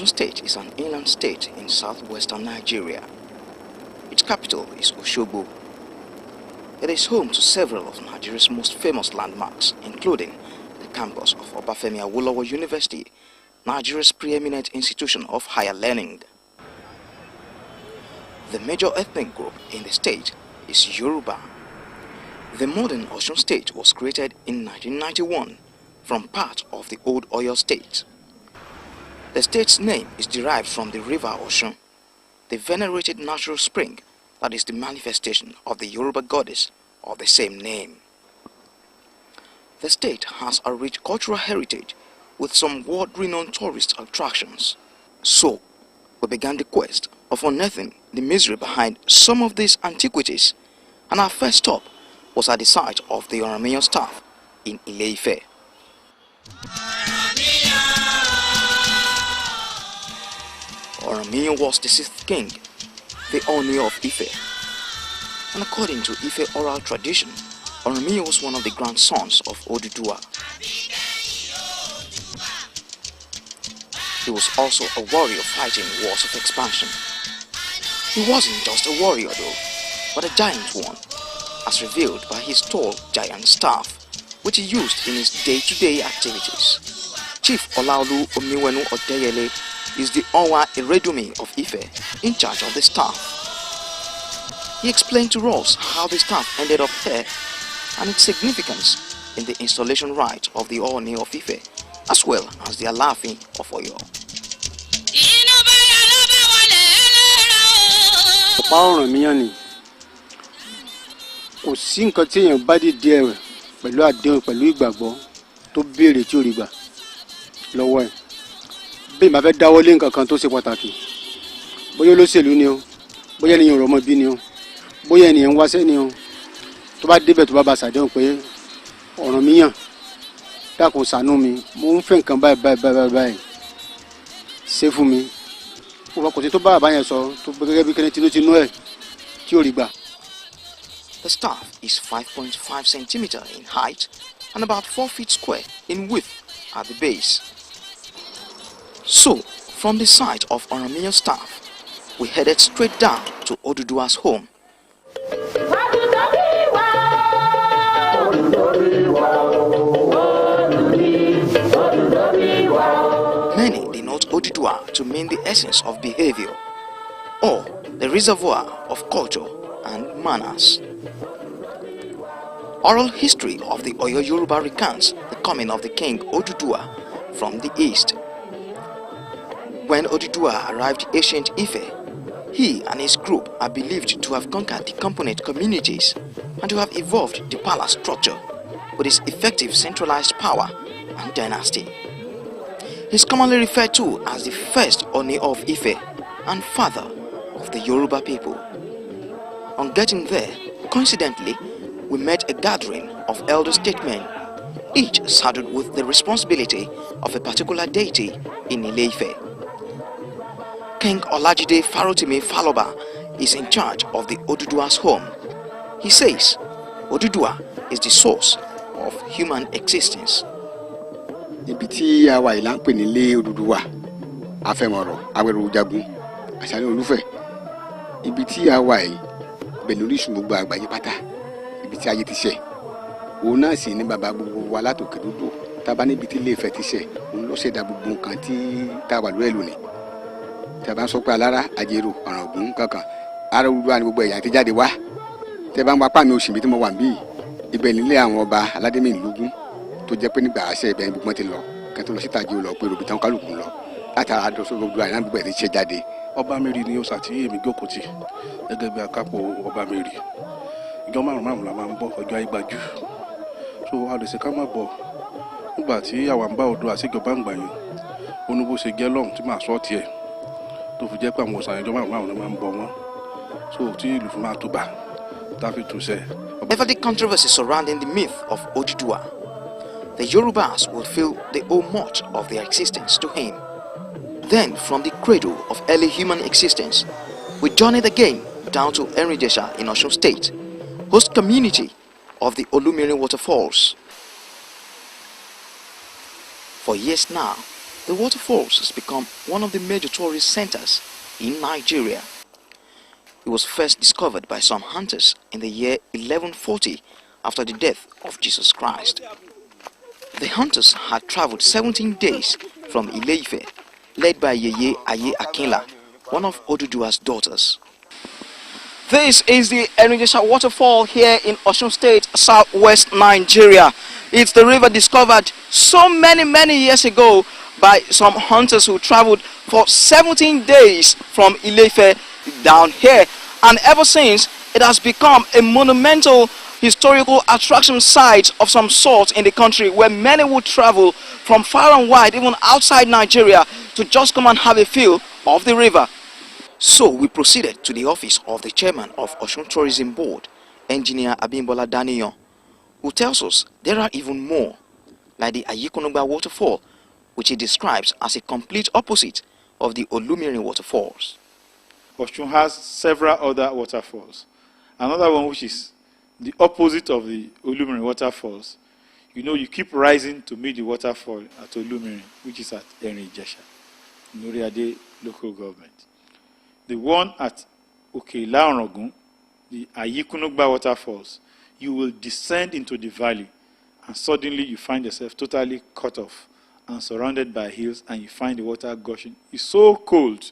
Osun State is an inland state in southwestern Nigeria. Its capital is Osogbo. It is home to several of Nigeria's most famous landmarks, including the campus of Obafemi Awolowo University, Nigeria's preeminent institution of higher learning. The major ethnic group in the state is Yoruba. The modern Osun State was created in 1991 from part of the old Oyo State. The state's name is derived from the river Osun, the venerated natural spring that is the manifestation of the Yoruba goddess of the same name. The state has a rich cultural heritage with some world-renowned tourist attractions. So, we began the quest of unearthing the mystery behind some of these antiquities, and our first stop was at the site of the Oromiyan staff in Ile-Ife. Oromiyan was the sixth king, the Oni of Ife. And according to Ife oral tradition, Oromiyan was one of the grandsons of Oduduwa. He was also a warrior fighting wars of expansion. He wasn't just a warrior though, but a giant one, as revealed by his tall giant staff, which he used in his day-to-day activities. Chief Olaolu Omiwenu Odeyele is the Owa Iredumi of Ife, in charge of the staff. He explained to us how the staff ended up here and its significance in the installation rite of the Oni of Ife, as well as the Alaafin of Oyo. Kò sí nǹkan tí èèyàn bá dìde ẹ̀ pẹ̀lú àdéhùn pẹ̀lú ìgbàgbọ́ tó béèrè tí ò rí gbà lọ́wọ́ ẹ̀. Bí ìmọ̀ fẹ́ dáwọ́ lé nǹkan kan tó ṣe pàtàkì, bóyá olóṣèlú ni o, bóyá ènìyàn rọmọ bí ni o, bóyá ènìyàn ń wáṣẹ́ ni o, tó bá débẹ̀ tó bá bá ṣàdéhùn pé Ọ̀rànmíyàn dákun ṣàánú mi, mo ń fẹ́ nǹkan báyìí ṣe fún mi. Ó kò sí tó bá àbáyẹn sọ tó gẹ́gẹ́ bí kẹ́ni tinú ẹ̀ tí ò rí gbà. The staff is 5.5 centimeters in height and about 4 feet square in width at the base. So, from the site of Oromiyan staff, we headed straight down to Oduduwa's home. Many denote Oduduwa to mean the essence of behavior, or the reservoir of culture and manners. Oral history of the Oyo Yoruba recounts the coming of the king Oduduwa from the east. When Oduduwa arrived in ancient Ife, he and his group are believed to have conquered the component communities and to have evolved the palace structure with its effective centralized power and dynasty. He is commonly referred to as the first Oni of Ife and father of the Yoruba people. On getting there, coincidentally, we met a gathering of elder statesmen, each saddled with the responsibility of a particular deity in Ile-Ife. King Olajide Farotimi Faloba is in charge of the Oduduwa's home. He says Oduduwa is the source of human existence. Ibi tí a wà yìí là ń pè ní ilé Oduduwa, Afẹ́mọ̀rọ̀, Awẹ́rọ̀jagun, Àṣàlẹ̀ Olúfẹ̀. Ibi tí a wà yìí bẹ̀lú orísun gbogbo àgbáyé pátá, ibi tí ayé ti ṣẹ̀. Òun náà sì ní bàbá gbogbo wa látòkè dúdú. Tá bá níbi tí Ilé-Ifẹ̀ ti ṣẹ̀, òun ló ṣẹ̀dá gbogbo nǹkan tí tá wà lórí ẹ̀ lónìí. Tá bá ń sọ pé Alára, Àjèrò, Ọ̀ràngún kankan, ara Oduduwa ni gbogbo ẹ̀yà ti jáde wá. Tẹ́ bá ń wá pàmì òṣìbí tí mo wà níbí, ibẹ̀ nílé àwọn ọba aládémìnlógún tó jẹ́ pé nígbà àṣẹ ibẹ̀ gbogbo ti lọ, kẹ́ tó lọ síta jẹ́ lọ pé robi tán kálukú lọ. Látara àdọ́sọ gbogbo àyàn gbogbo ẹ̀ ti ṣe jáde. Ọba Mary ni ó ṣàtì èmi jókòó tì gẹ́gẹ́ bí akápò Ọba Mary. Ìjọ márùn-ún la máa ń bọ̀ ọjọ́ àìgbàjú. So a lè ṣe ká má bọ̀ nígbà tí àwa ń bá Oòduà àṣìjọba ń gbà yín. Ó ní bó ṣe jẹ́ lọ́hùn tí màá sọ tiẹ̀ tó fi jẹ́ pé àwọn ọ̀sán ìjọ márùn-ún la máa ń bọ̀ wọ́n. So tí ìlú fi máa tó bá tá fi tù sẹ́. Whatever the controversy surrounding the myth of Oduduwa, the Yorubas will feel they owe much of their existence to him. Then, from the cradle of early human existence, we journeyed again down to Enrijesha in Osun State, host community of the Olumirin waterfalls. For years now, The waterfalls has become one of the major tourist centers in Nigeria. It was first discovered by some hunters in the year 1140 after the death of Jesus Christ. The hunters had traveled 17 days from Ile-Ife, led by Yeye Aye Akinla, one of Oduduwa's daughters. This is the Erinjesha waterfall here in Osun State, southwest Nigeria. It's the river discovered so many years ago by some hunters who traveled for 17 days from Ile-Ife down here. And ever since, it has become a monumental historical attraction site of some sort in the country, where many would travel from far and wide, even outside Nigeria, to just come and have a feel of the river. So we proceeded to the office of the chairman of Osun Tourism Board, Engineer Abimbola Daniyon, who tells us there are even more, like the Ayikonugba waterfall, which he describes as a complete opposite of the Olumirin waterfalls. Osun has several other waterfalls. Another one which is the opposite of the Olumirin waterfalls. You know, you keep rising to meet the waterfall at Olumirin, which is at Erinjesha, Noriade local government. The one at Okela-Orangun, the Ayikunugba waterfalls, you will descend into the valley and suddenly you find yourself totally cut off and surrounded by hills, and you find the water gushing. It's so cold,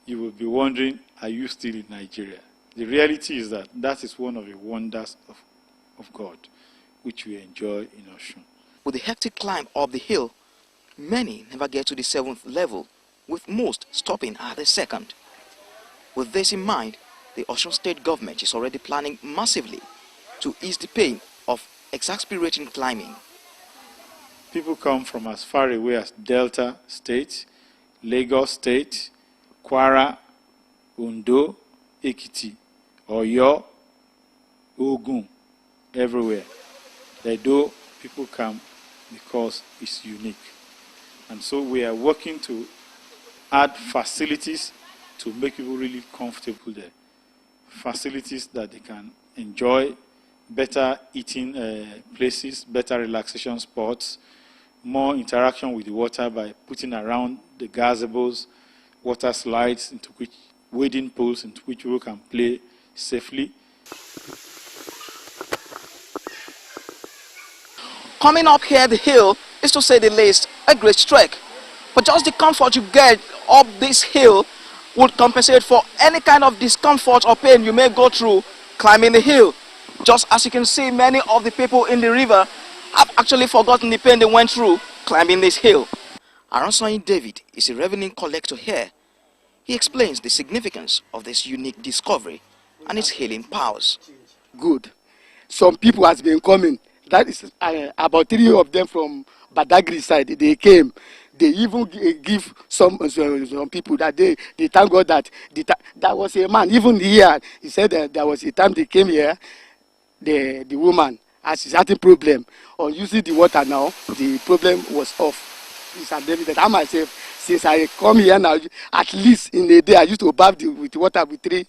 you will be wondering, are you still in Nigeria? The reality is that that is one of the wonders of God, which we enjoy in Osun. With the hectic climb up the hill, many never get to the 7th level, with most stopping at the 2nd. With this in mind, the Osun State government is already planning massively to ease the pain of exasperating climbing. People come from as far away as Delta State, Lagos State, Kwara, Ondo, Ekiti, Oyo, Ogun, everywhere. Although people come because it's unique. And so we are working to add facilities to make people really comfortable there. Facilities that they can enjoy, better eating places, better relaxation spots, more interaction with the water by putting around the gazebos, water slides into which wading pools into which people can play safely. Coming up here the hill is, to say the least, a great trek. But just the comfort you get up this hill would compensate for any kind of discomfort or pain you may go through climbing the hill. Just as you can see, many of the people in the river have actually forgotten the pain they went through climbing this hill. Aransoyin David is a revenue collector here. He explains the significance of this unique discovery and its healing powers. Good. Some people has been coming. That is about 3 of them from Badagry side. They came. They even give some people that they thank God that that was a man. Even here, he said that there was a time they came here, the woman has a certain problem. On using the water now, the problem was off. That I myself, since I come here now, at least in a day, I used to bath with water 3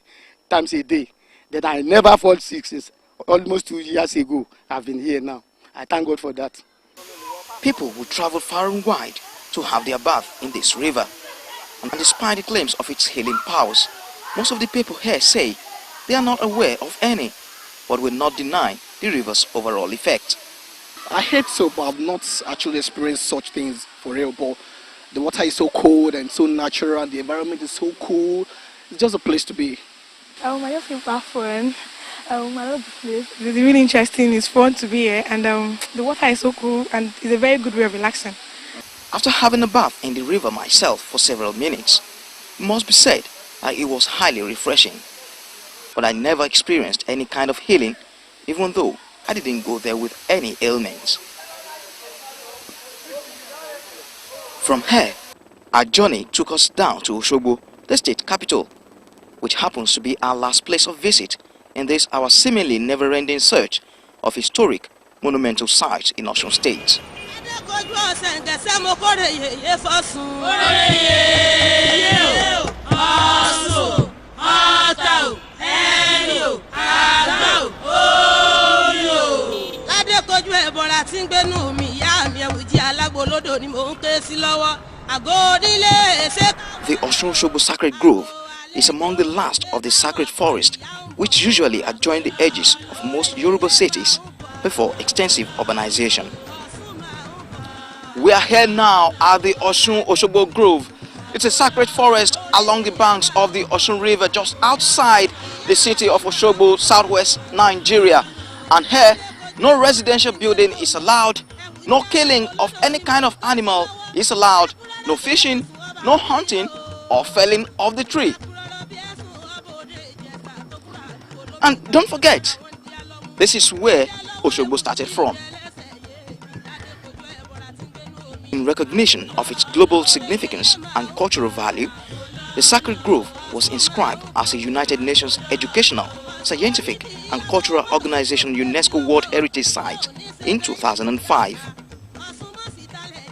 times a day. That I never fall sick since almost 2 years ago. I've been here now. I thank God for that. People will travel far and wide to have their bath in this river. And despite the claims of its healing powers, most of the people here say they are not aware of any, but will not deny the river's overall effect. I hate soap, but I've not actually experienced such things for real. But the water is so cold and so natural, and the environment is so cool. It's just a place to be. I just feel fun. I love the place. It's really interesting. It's fun to be here, and the water is so cool, and it's a very good way of relaxing. After having a bath in the river myself for several minutes, it must be said that it was highly refreshing. But I never experienced any kind of healing, even though I didn't go there with any ailments. From here, our journey took us down to Osogbo, the state capital, which happens to be our last place of visit in this our seemingly never-ending search of historic, monumental sites in Osun State. Kojú ẹ̀bọ̀ra tí ń gbénú mi ìyá mi ẹ̀wùjí alágbolódò ni mò The Osun-Osogbo Sacred Grove is among the last of the sacred forest which usually adjoin the edges of most Yoruba cities before extensive urbanization. We are here now at the Osun-Osogbo Grove. It's a sacred forest along the banks of the Osun River just outside the city of Osogbo, southwest Nigeria. And here, no residential building is allowed, no killing of any kind of animal is allowed, no fishing, no hunting or felling of the tree. And don't forget, this is where Osogbo started from. In recognition of its global significance and cultural value, the Sacred Grove was inscribed as a United Nations Educational, Scientific and Cultural Organization UNESCO World Heritage Site in 2005.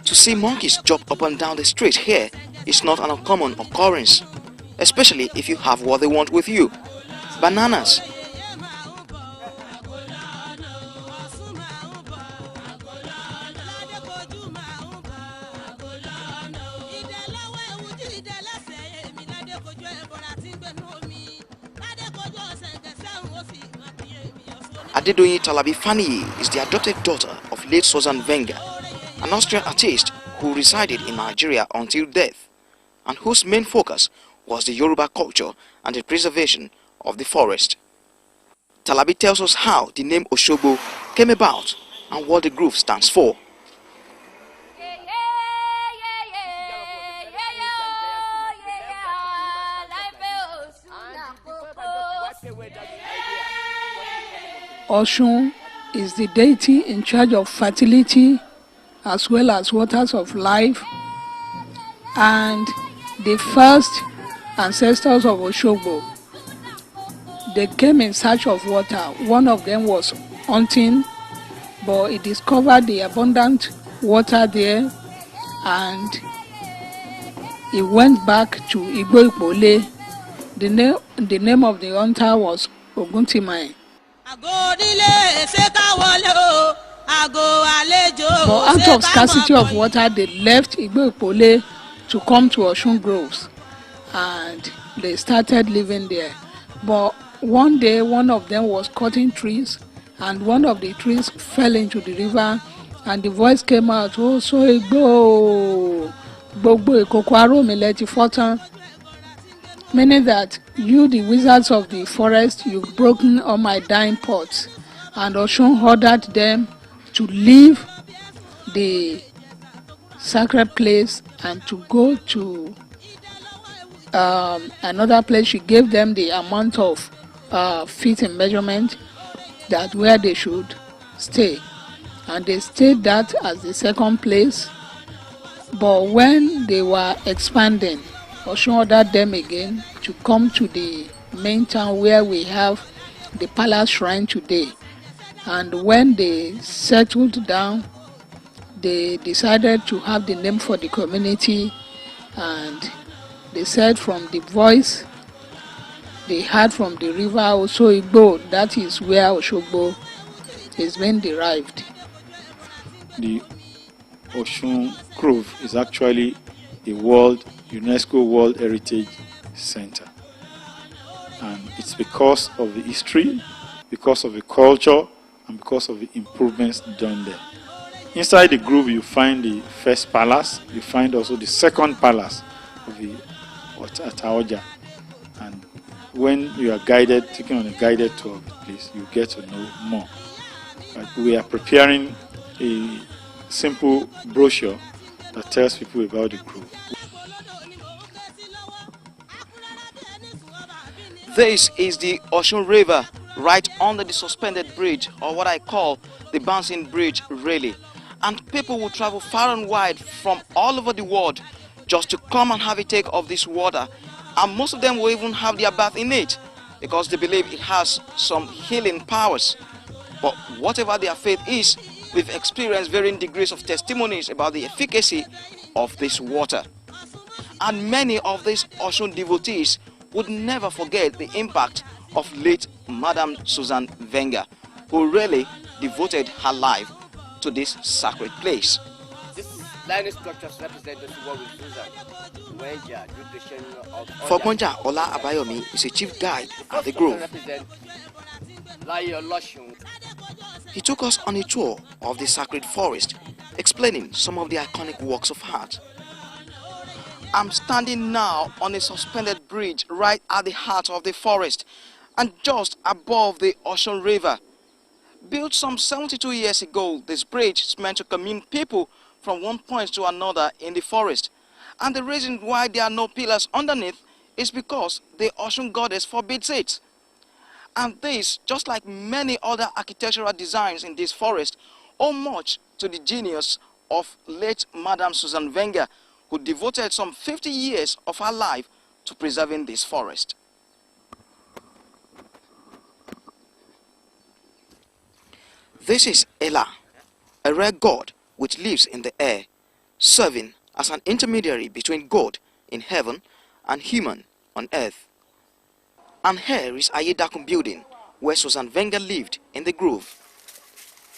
To see monkeys jump up and down the street here is not an uncommon occurrence, especially if you have what they want with you: bananas. Adedoyin Talabi Faniyi is the adopted daughter of late Susan Wenger, an Austrian artist who resided in Nigeria until death, and whose main focus was the Yoruba culture and the preservation of the forest. Talabi tells us how the name Osogbo came about and what the grove stands for. Osun is the deity in charge of fertility as well as waters of life, and the first ancestors of Osogbo, they came in search of water. One of them was hunting, but he discovered the abundant water there, and he went back to Igbo Ipole. The name of the hunter was Oguntimai. But out of scarcity of water, they left Igbo Ipole to come to Osun Groves, and they started living there. But one day, one of them was cutting trees, and one of the trees fell into the river, and the voice came out, "Oh, so Igbo, Gbogbo Ikokwaro Mileti Fortan," meaning that you, the wizards of the forest, you've broken all my dying pots. And Osun ordered them to leave the sacred place and to go to another place. She gave them the amount of feet in measurement that where they should stay, and they stayed that as the second place. But when they were expanding, Osun ordered them again to come to the main town where we have the palace shrine today. And when they settled down, they decided to have the name for the community, and they said from the voice they heard from the river Osogbo, that is where Osogbo is being derived. The Osun Grove is actually a UNESCO World Heritage Center, and it's because of the history, because of the culture, and because of the improvements done there. Inside the grove you find the first palace, you find also the second palace of the Ataoja, and when you are guided, taking on a guided tour of the place, you get to know more. But we are preparing a simple brochure that tells people about the grove. This is the Osun River right under the suspended bridge, or what I call the bouncing bridge really. And people will travel far and wide from all over the world just to come and have a take of this water. And most of them will even have their bath in it because they believe it has some healing powers. But whatever their faith is, we've experienced varying degrees of testimonies about the efficacy of this water. And many of these Osun devotees would never forget the impact of late Madam Susan Wenger, who really devoted her life to this sacred place. This Line structures represent the world with Susan. Wenja, nutrition of Fogbonja Ola Abayomi is a chief guide at the grove. He took us on a tour of the sacred forest, explaining some of the iconic works of art. I'm standing now on a suspended bridge right at the heart of the forest and just above the Osun River. Built some 72 years ago, this bridge is meant to commune people from one point to another in the forest. And the reason why there are no pillars underneath is because the Osun goddess forbids it. And this, just like many other architectural designs in this forest, owe much to the genius of late Madame Susan Wenger, who devoted some 50 years of her life to preserving this forest. This is Ella, a rare god which lives in the air, serving as an intermediary between God in heaven and human on earth. And here is Ayedakun building, where Susan Wenger lived in the grove.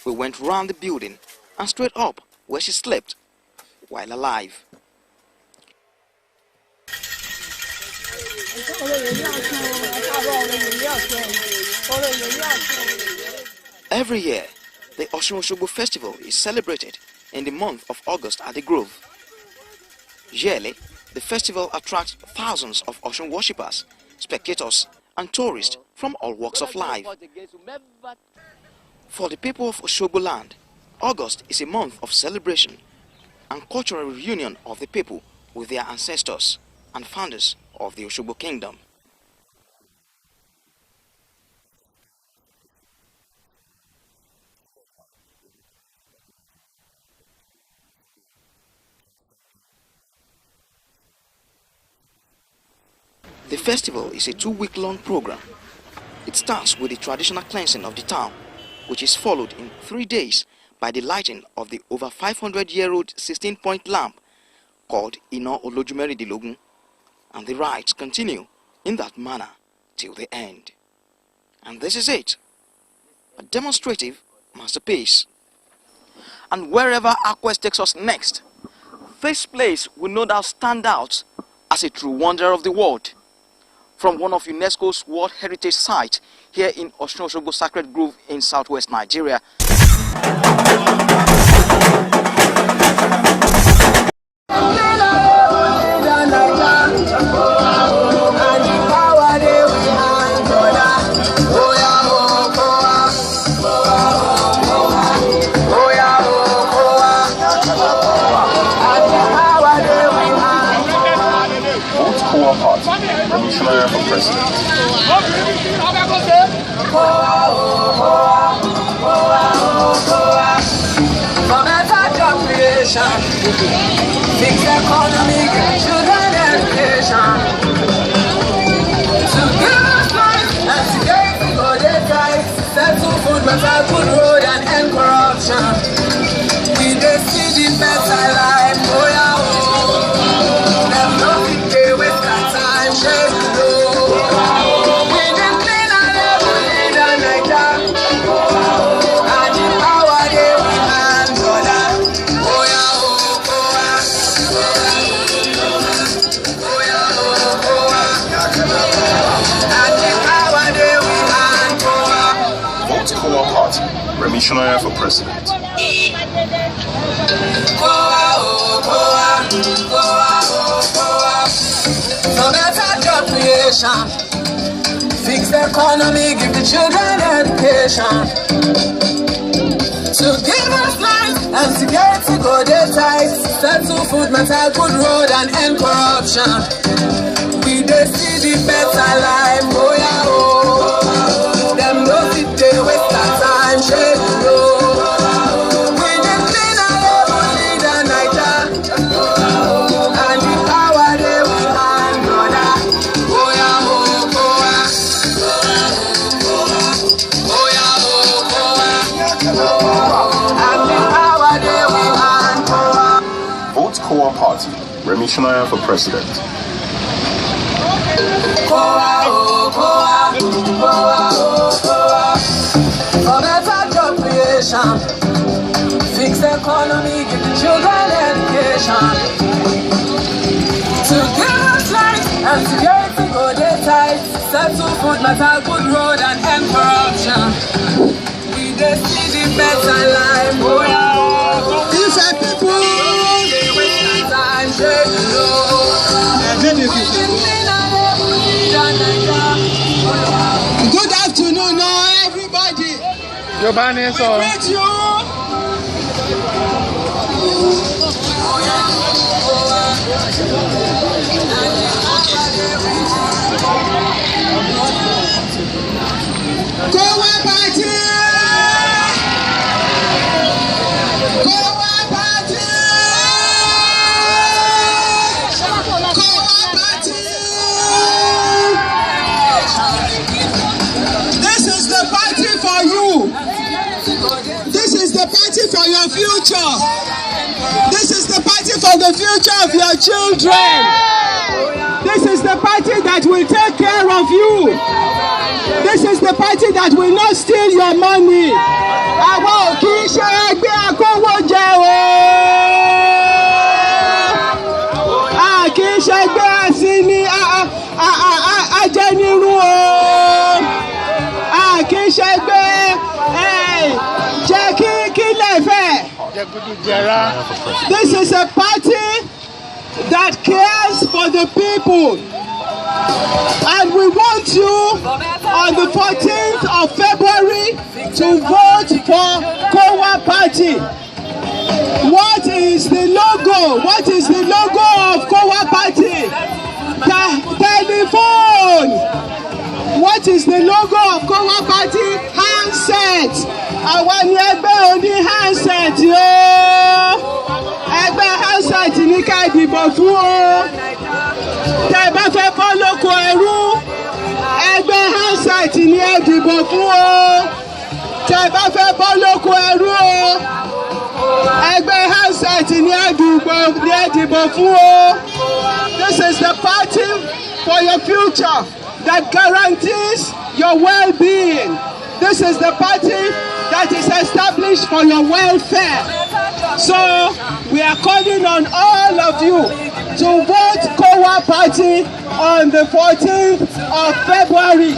We went round the building and straight up where she slept while alive. Every year, the Osogbo festival is celebrated in the month of August at the grove. Yearly, the festival attracts thousands of Osun worshippers, spectators, and tourists from all walks of life. For the people of Osogbo land, August is a month of celebration and cultural reunion of the people with their ancestors and founders of the Osogbo kingdom. The festival is a 2-week-long program. It starts with the traditional cleansing of the town, which is followed in 3 days by the lighting of the over 500-year-old 16-point lamp called Ino Olojumeri Dilogun, and the rites continue in that manner till the end. And this is it, a demonstrative masterpiece. And wherever our quest takes us next, this place will no doubt stand out as a true wonder of the world. From one of UNESCO's World Heritage Sites here in Osogbo Sacred Grove in southwest Nigeria. Commissioner for President. For better job creation, fix economy, children education. To give us life and security for their rights, settle food, better good road and end corruption. We dey see the better life, oh yeah, oh. Them no fit dey waste their time, shey you know. We dey clean and level in the Naija, and the power dey with hand, brother. Oh yeah, oh, oh ah, oh yeah, oh, oh ah, and the power dey with hand, oh ah. Vote Coa Party, Remissioner for President. For better job creation, fix the economy, give the children education. To give us life and security go dey tight, settle food, matter good road and end corruption. We dey see the better life, oh yeah, oh. Them no fit dey waste their time, shey you know. We dey clean and level in the Naija, and the power dey with hand, brother. Oh yeah, oh, oh ah, oh yeah, oh, oh ah, and the power dey with hand, oh ah. Vote Coa Party, Remissioner for President. For better job creation, fix economy, give the children education. To give us life and security go dey tight. Settle food matter, good road and end corruption. We dey see the better life. Oh yeah. These are people. They waste time, shey you know. Good afternoon, everybody. Giovanni, so. We greet you. Kowa Party! Kowa Party! Kowa Party! This is the party for you. This is the party for your future. This is the party for the future of your children. This is the party that will take care of you. This is the party that will not steal your money. Àwa ò kì í ṣe ẹgbẹ́ akówójẹ o. A kì í ṣe ẹgbẹ́ àsíní ajẹnirun o. A kì í ṣe ẹgbẹ́ jẹ́ kí lè fẹ́. This is a party that cares for the people. And we want you on the 14th of February to vote for Kowa Party. What is the logo? What is the logo of Kowa Party? Telephone. What is the logo of Kowa Party? Handset. Àwa ni ẹgbẹ́ oní handset yóò. Ẹgbẹ́ handset ní ká dìbò fún o. Tẹ́ bá fẹ́ bọ́ lóko ẹrú, ẹgbẹ́ handset ni ẹ dìbò fún o. Tẹ́ bá fẹ́ bọ́ lóko ẹrú o, ẹgbẹ́ handset ni ẹ dìbò fún o. This is the party for your future that guarantees your well-being. This is the party that is established for your welfare. So we are calling on all of you to vote Kowa Party on the 14th of February.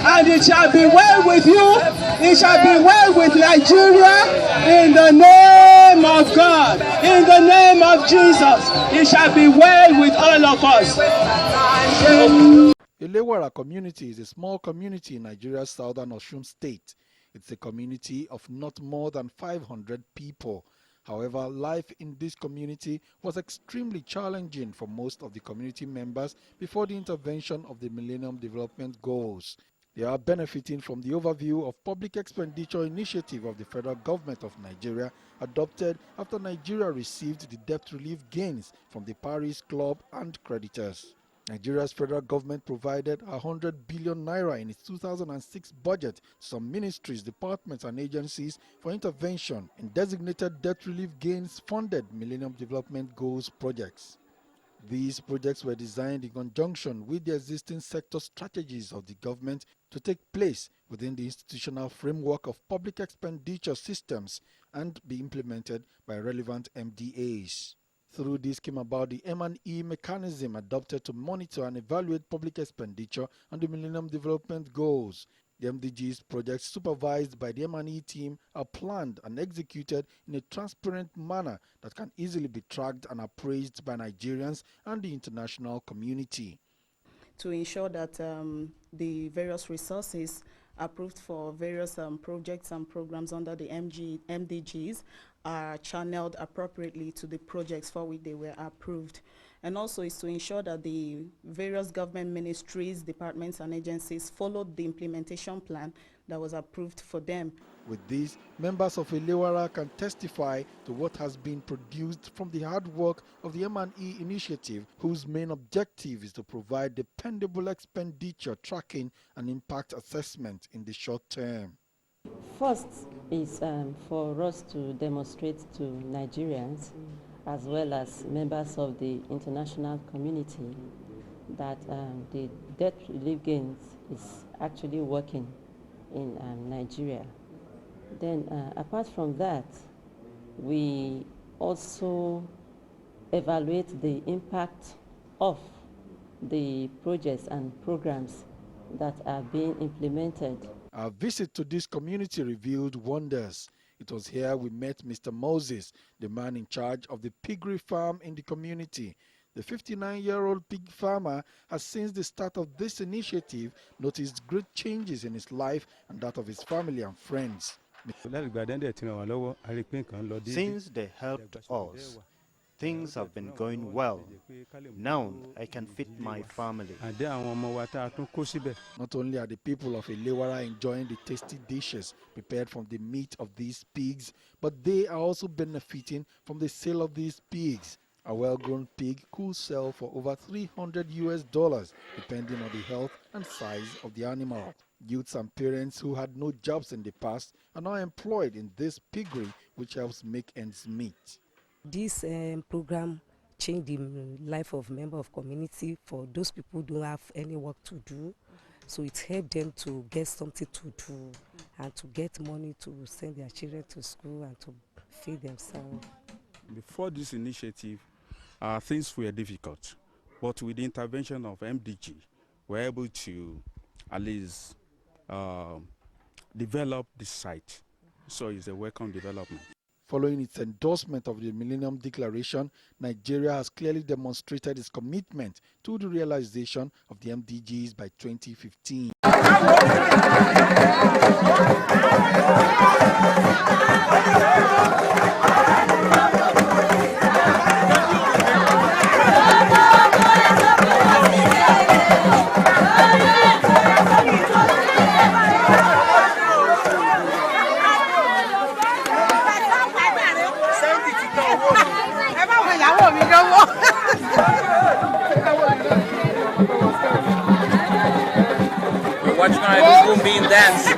And it shall be well with you. It shall be well with Nigeria in the name of God. In the name of Jesus. It shall be well with all of us. Ilewara community is a small community in Nigeria's southern Osun state. It's a community of not more than 500 people. However, life in this community was extremely challenging for most of the community members before the intervention of the Millennium Development Goals. They are benefiting from the overview of public expenditure initiative of the federal government of Nigeria adopted after Nigeria received the debt relief gains from the Paris Club and creditors. Nigeria's federal government provided 100 billion naira in its 2006 budget to some ministries, departments and agencies for intervention in designated debt relief gains funded Millennium Development Goals projects. These projects were designed in conjunction with the existing sector strategies of the government to take place within the institutional framework of public expenditure systems and be implemented by relevant MDAs. Through this came about the M&E mechanism adopted to monitor and evaluate public expenditure on the Millennium Development Goals. The MDGs projects supervised by the M&E team are planned and executed in a transparent manner that can easily be tracked and appraised by Nigerians and the international community. To ensure that the various resources approved for various projects and programs under the MDGs are channeled appropriately to the projects for which they were approved. And also is to ensure that the various government ministries, departments and agencies followed the implementation plan that was approved for them. With this, members of Ilewara can testify to what has been produced from the hard work of the M&E initiative, whose main objective is to provide dependable expenditure tracking and impact assessment in the short term. First is for us to demonstrate to Nigerians as well as members of the international community that the debt relief gains is actually working in Nigeria. Then apart from that, we also evaluate the impact of the projects and programs that are being implemented. Our visit to this community revealed wonders. It was here we met Mr. Moses, the man in charge of the piggery farm in the community. The 59-year-old pig farmer has, since the start of this initiative, noticed great changes in his life and that of his family and friends. Since they helped us, things have been going well. Now I can feed my family. Not only are the people of Ilewara enjoying the tasty dishes prepared from the meat of these pigs, but they are also benefiting from the sale of these pigs. A well-grown pig could sell for over $300 depending on the health and size of the animal. Youths and parents who had no jobs in the past are now employed in this piggery, which helps make ends meet. This program changed the life of members of community. For those people who don't have any work to do, so it helped them to get something to do and to get money to send their children to school and to feed themselves. Before this initiative, things were difficult, but with the intervention of MDG, we're able to at least develop the site. So it's a welcome development. Following its endorsement of the Millennium Declaration, Nigeria has clearly demonstrated its commitment to the realization of the MDGs by 2015. We're watching our boom bean dance.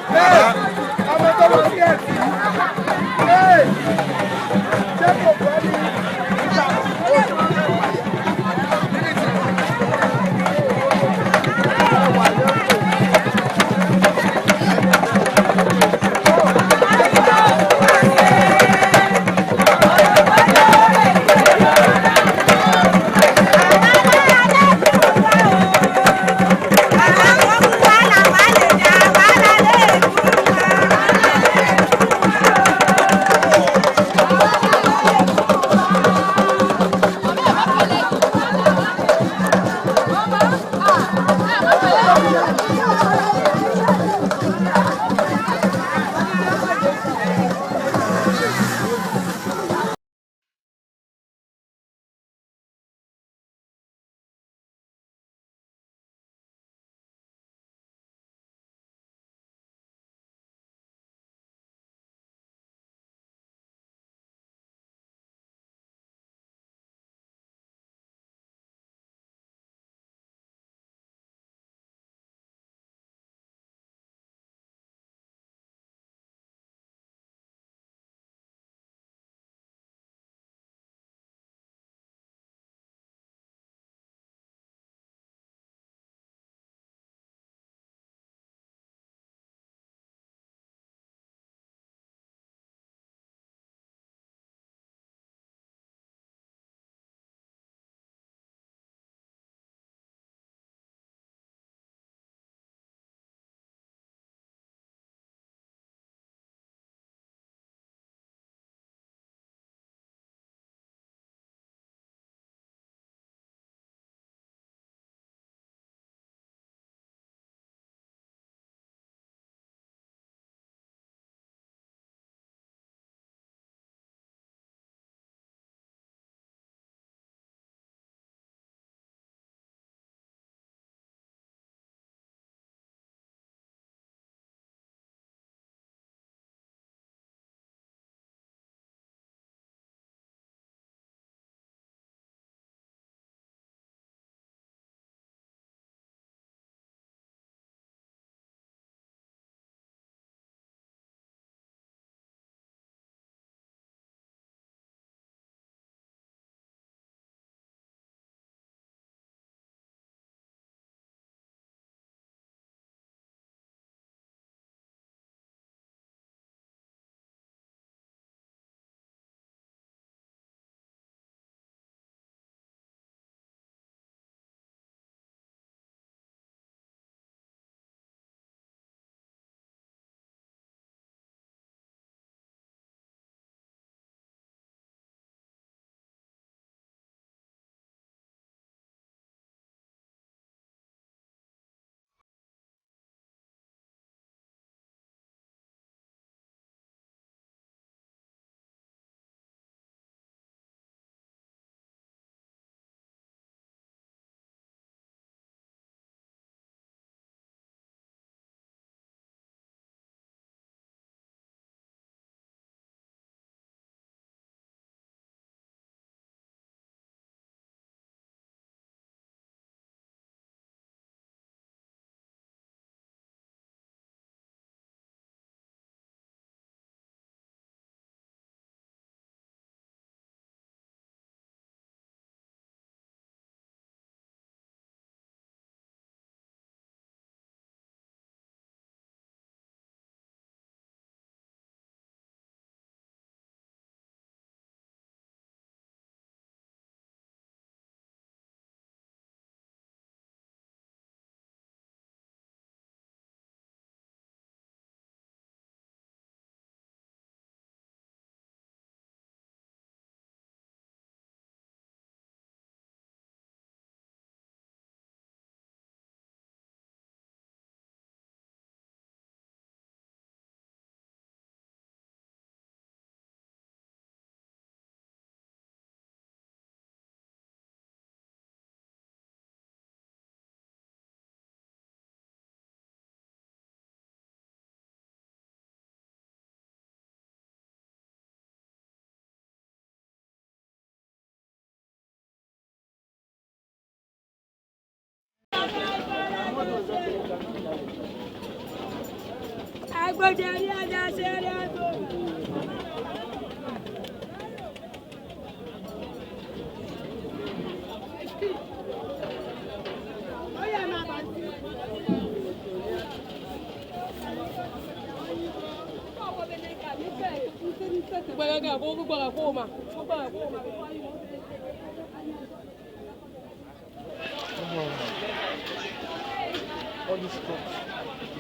All these crops.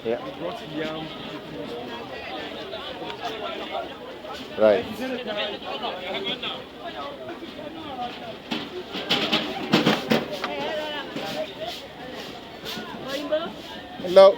Yeah. We brought yam. Right. Hello.